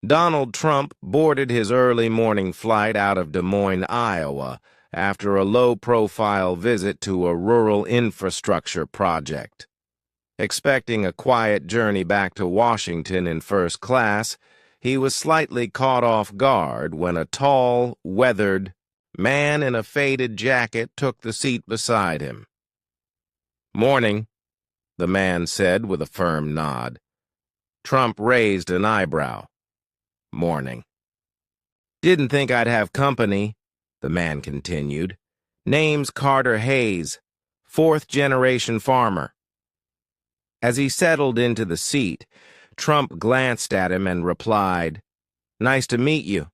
Donald Trump boarded his early morning flight out of Des Moines, Iowa, after a low-profile visit to a rural infrastructure project. Expecting a quiet journey back to Washington in first class, he was slightly caught off guard when a tall, weathered man in a faded jacket took the seat beside him. "Morning," the man said with a firm nod. Trump raised an eyebrow. "Morning." "Didn't think I'd have company," the man continued. "Name's Carter Hayes, fourth-generation farmer." As he settled into the seat, Trump glanced at him and replied, "Nice to meet you.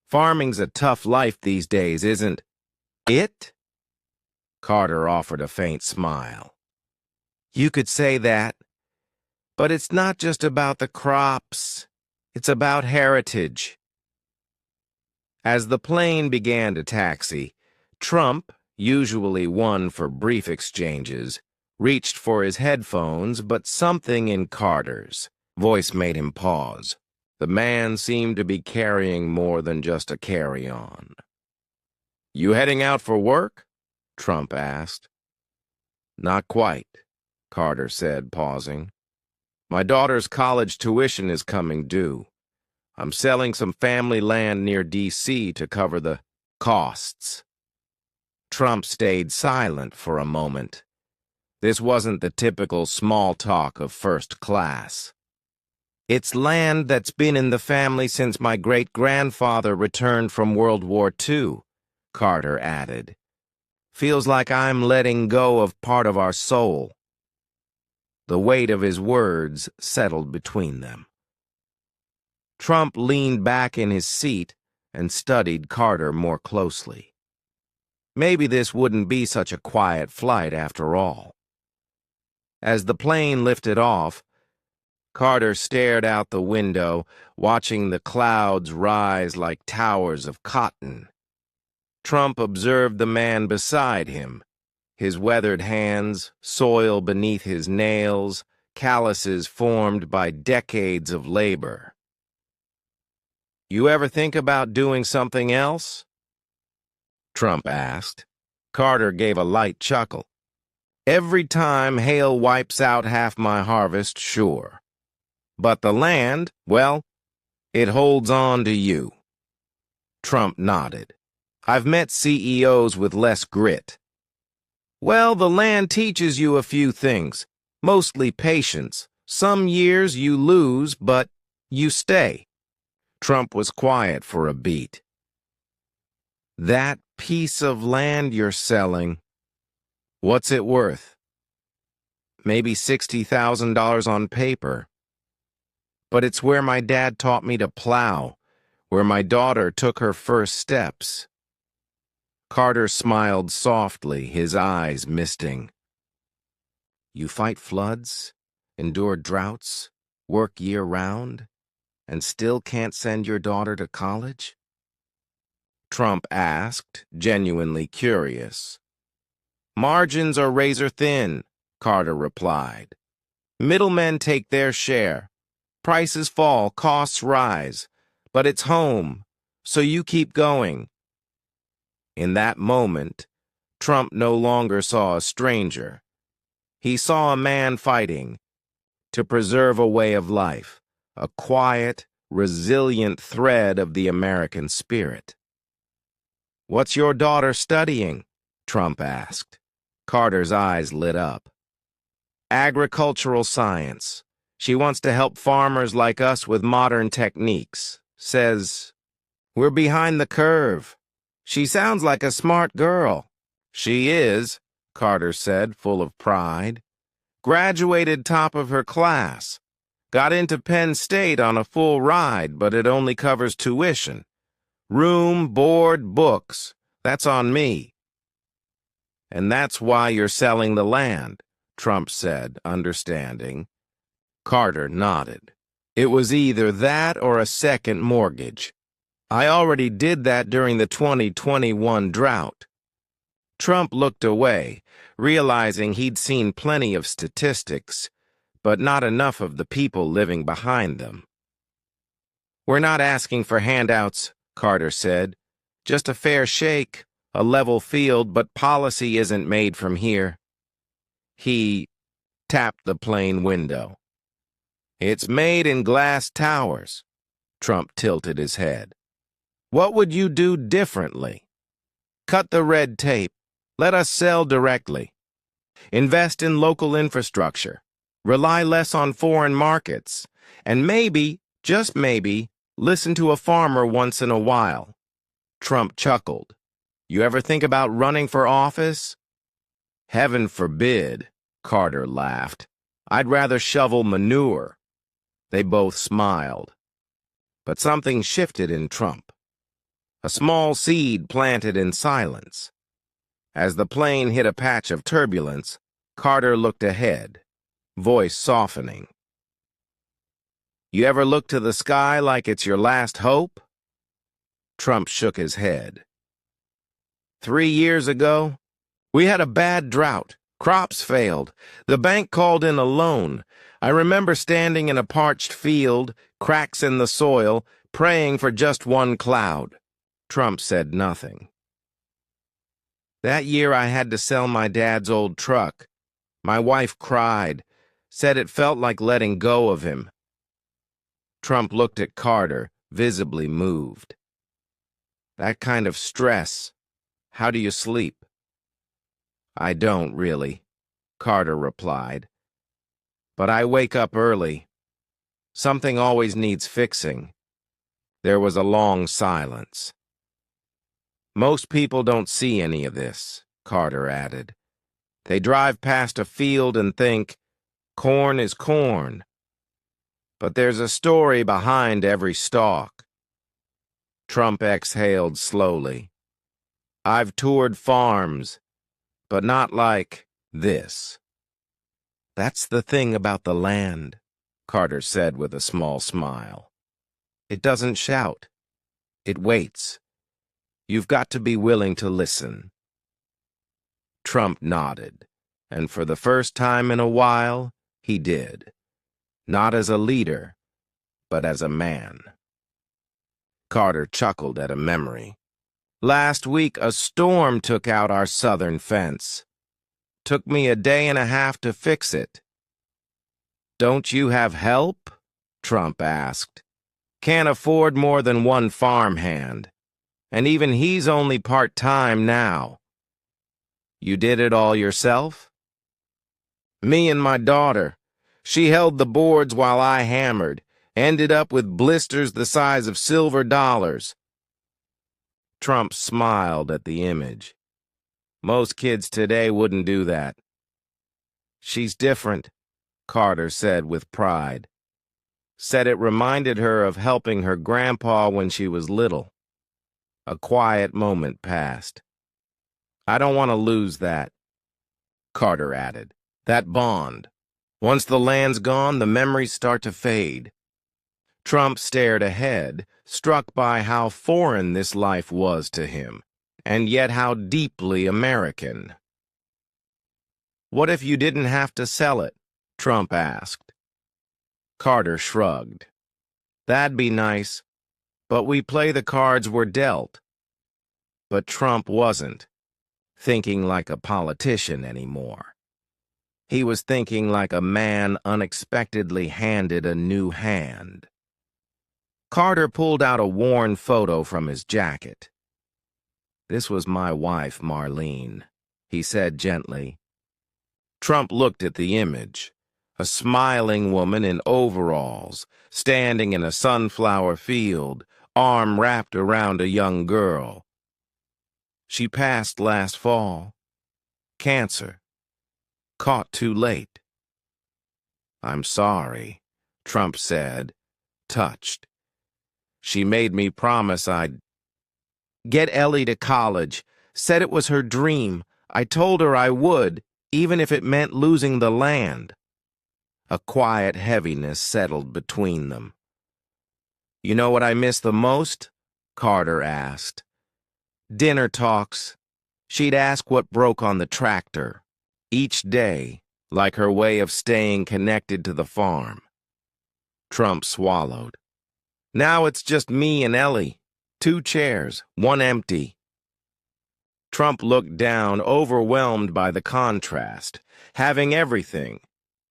Farming's a tough life these days, isn't it?" Carter offered a faint smile. "You could say that, but it's not just about the crops. It's about heritage." As the plane began to taxi, Trump, usually one for brief exchanges, reached for his headphones, but something in Carter's voice made him pause. The man seemed to be carrying more than just a carry-on. "You heading out for work?" Trump asked. "Not quite," Carter said, pausing. "My daughter's college tuition is coming due. I'm selling some family land near D.C. to cover the costs." Trump stayed silent for a moment. This wasn't the typical small talk of first class. "It's land that's been in the family since my great-grandfather returned from World War II, Carter added. "Feels like I'm letting go of part of our soul." The weight of his words settled between them. Trump leaned back in his seat and studied Carter more closely. Maybe this wouldn't be such a quiet flight after all. As the plane lifted off, Carter stared out the window, watching the clouds rise like towers of cotton. Trump observed the man beside him, his weathered hands, soil beneath his nails, calluses formed by decades of labor. "You ever think about doing something else?" Trump asked. Carter gave a light chuckle. "Every time hail wipes out half my harvest, sure. But the land, well, it holds on to you." Trump nodded. "I've met CEOs with less grit." "Well, the land teaches you a few things, mostly patience. Some years you lose, but you stay." Trump was quiet for a beat. "That piece of land you're selling, what's it worth?" "Maybe $60,000 on paper. But it's where my dad taught me to plow, where my daughter took her first steps." Carter smiled softly, his eyes misting. "You fight floods, endure droughts, work year-round, and still can't send your daughter to college?" Trump asked, genuinely curious. "Margins are razor-thin," Carter replied. "Middlemen take their share. Prices fall, costs rise, but it's home, so you keep going." In that moment, Trump no longer saw a stranger. He saw a man fighting to preserve a way of life, a quiet, resilient thread of the American spirit. "What's your daughter studying?" Trump asked. Carter's eyes lit up. "Agricultural science. She wants to help farmers like us with modern techniques. Says, we're behind the curve. She sounds like a smart girl." "She is," Carter said, full of pride. "Graduated top of her class. Got into Penn State on a full ride, but it only covers tuition. Room, board, books. That's on me." "And that's why you're selling the land," Trump said, understanding. Carter nodded. "It was either that or a second mortgage. I already did that during the 2021 drought." Trump looked away, realizing he'd seen plenty of statistics, but not enough of the people living behind them. "We're not asking for handouts," Carter said. "Just a fair shake, a level field, but policy isn't made from here." He tapped the plane window. "It's made in glass towers." Trump tilted his head. "What would you do differently?" "Cut the red tape. Let us sell directly. Invest in local infrastructure. Rely less on foreign markets. And maybe, just maybe, listen to a farmer once in a while." Trump chuckled. "You ever think about running for office?" "Heaven forbid," Carter laughed. "I'd rather shovel manure." They both smiled. But something shifted in Trump. A small seed planted in silence. As the plane hit a patch of turbulence, Carter looked ahead, voice softening. "You ever look to the sky like it's your last hope?" Trump shook his head. 3 years ago, we had a bad drought. Crops failed. The bank called in a loan. I remember standing in a parched field, cracks in the soil, praying for just one cloud." Trump said nothing. "That year I had to sell my dad's old truck. My wife cried, said it felt like letting go of him." Trump looked at Carter, visibly moved. "That kind of stress, how do you sleep?" "I don't, really," Carter replied. "But I wake up early. Something always needs fixing." There was a long silence. "Most people don't see any of this," Carter added. "They drive past a field and think, corn is corn. But there's a story behind every stalk." Trump exhaled slowly. "I've toured farms, but not like this." "That's the thing about the land," Carter said with a small smile. "It doesn't shout. It waits. You've got to be willing to listen." Trump nodded, and for the first time in a while, he did. Not as a leader, but as a man. Carter chuckled at a memory. "Last week, a storm took out our southern fence. Took me a day and a half to fix it." "Don't you have help?" Trump asked. "Can't afford more than one farmhand. And even he's only part-time now." "You did it all yourself?" "Me and my daughter. She held the boards while I hammered. Ended up with blisters the size of silver dollars." Trump smiled at the image. "Most kids today wouldn't do that." "She's different," Carter said with pride. Said it reminded her of helping her grandpa when she was little. A quiet moment passed. "I don't want to lose that," Carter added. "That bond. Once the land's gone, the memories start to fade." Trump stared ahead, struck by how foreign this life was to him, and yet how deeply American. "What if you didn't have to sell it?" Trump asked. Carter shrugged. "That'd be nice, but we play the cards we're dealt." But Trump wasn't thinking like a politician anymore. He was thinking like a man unexpectedly handed a new hand. Carter pulled out a worn photo from his jacket. "This was my wife, Marlene," he said gently. Trump looked at the image, a smiling woman in overalls, standing in a sunflower field, arm wrapped around a young girl. "She passed last fall. Cancer. Caught too late." "I'm sorry," Trump said, touched. "She made me promise I'd get Ellie to college. Said it was her dream. I told her I would, even if it meant losing the land." A quiet heaviness settled between them. "You know what I miss the most?" Carter asked. "Dinner talks. She'd ask what broke on the tractor. Each day, like her way of staying connected to the farm." Trump swallowed. Now it's just me and Ellie. 2 chairs, one empty. Trump looked down, overwhelmed by the contrast, having everything,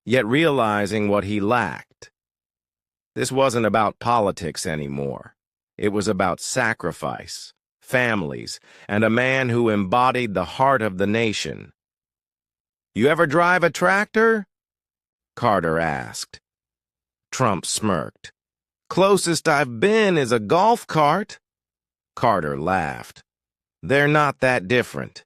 yet realizing what he lacked. This wasn't about politics anymore. It was about sacrifice, families, and a man who embodied the heart of the nation. "You ever drive a tractor?" Carter asked. Trump smirked. "Closest I've been is a golf cart." Carter laughed. "They're not that different.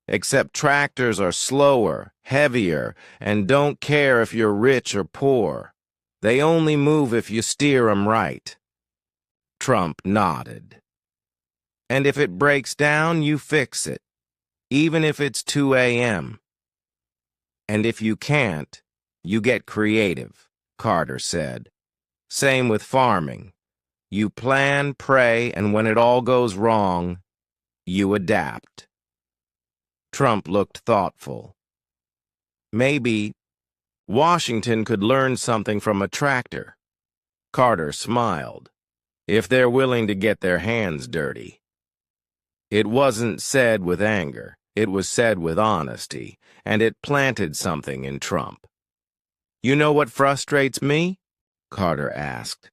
Except tractors are slower, heavier, and don't care if you're rich or poor. They only move if you steer 'em right." Trump nodded. "And if it breaks down, you fix it, even if it's 2 a.m. "And if you can't, you get creative," Carter said. "Same with farming. You plan, pray, and when it all goes wrong, you adapt." Trump looked thoughtful. Maybe Washington could learn something from a tractor. Carter smiled. If they're willing to get their hands dirty. It wasn't said with anger. It was said with honesty, and it planted something in Trump. "You know what frustrates me?" Carter asked.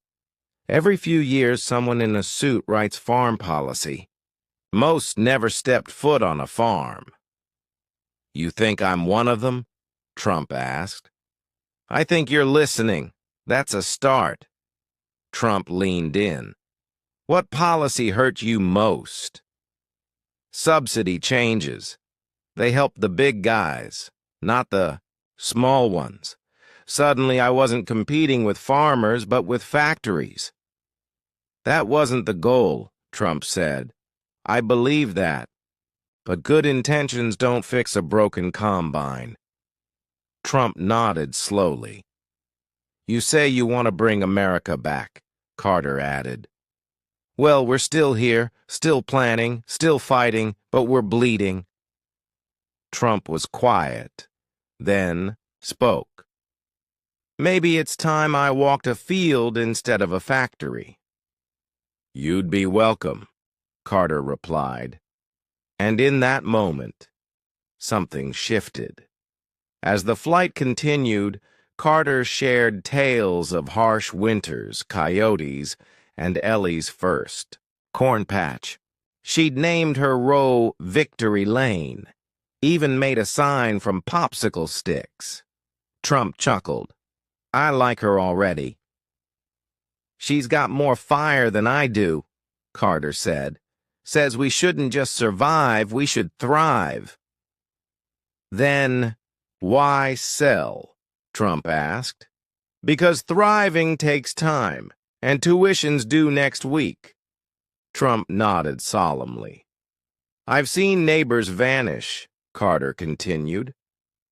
"Every few years someone in a suit writes farm policy. Most never stepped foot on a farm." "You think I'm one of them?" Trump asked. "I think you're listening. That's a start." Trump leaned in. "What policy hurt you most?" "Subsidy changes. They help the big guys, not the small ones. Suddenly I wasn't competing with farmers, but with factories." "That wasn't the goal," Trump said. "I believe that. But good intentions don't fix a broken combine." Trump nodded slowly. "You say you want to bring America back," Carter added. "Well, we're still here, still planning, still fighting, but we're bleeding." Trump was quiet, then spoke. "Maybe it's time I walked a field instead of a factory." "You'd be welcome," Carter replied. And in that moment, something shifted. As the flight continued, Carter shared tales of harsh winters, coyotes, and Ellie's first corn patch. She'd named her row Victory Lane, even made a sign from popsicle sticks. Trump chuckled. "I like her already." "She's got more fire than I do," Carter said. "Says we shouldn't just survive, we should thrive." "Then why sell?" Trump asked. "Because thriving takes time, and tuition's due next week." Trump nodded solemnly. "I've seen neighbors vanish," Carter continued.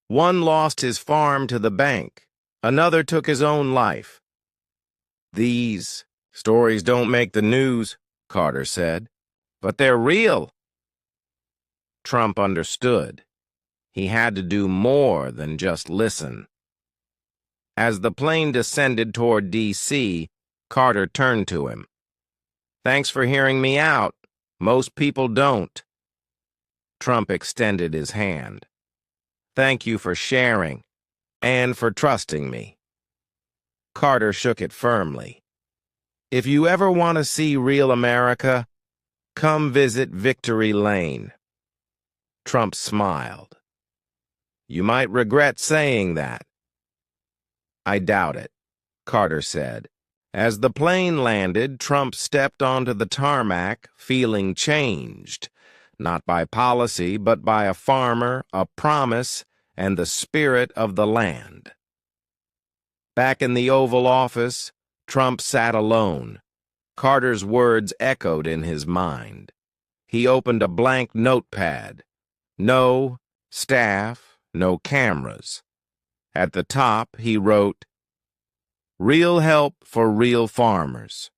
"One lost his farm to the bank. Another took his own life." "These stories don't make the news," Carter said. "But they're real." Trump understood. He had to do more than just listen. As the plane descended toward D.C., Carter turned to him. "Thanks for hearing me out. Most people don't." Trump extended his hand. "Thank you for sharing, and for trusting me." Carter shook it firmly. "If you ever want to see real America, come visit Victory Lane." Trump smiled. "You might regret saying that." "I doubt it," Carter said. As the plane landed, Trump stepped onto the tarmac, feeling changed, not by policy, but by a farmer, a promise, and the spirit of the land. Back in the Oval Office, Trump sat alone. Carter's words echoed in his mind. He opened a blank notepad. No staff, no cameras. At the top, he wrote, "Real help for real farmers."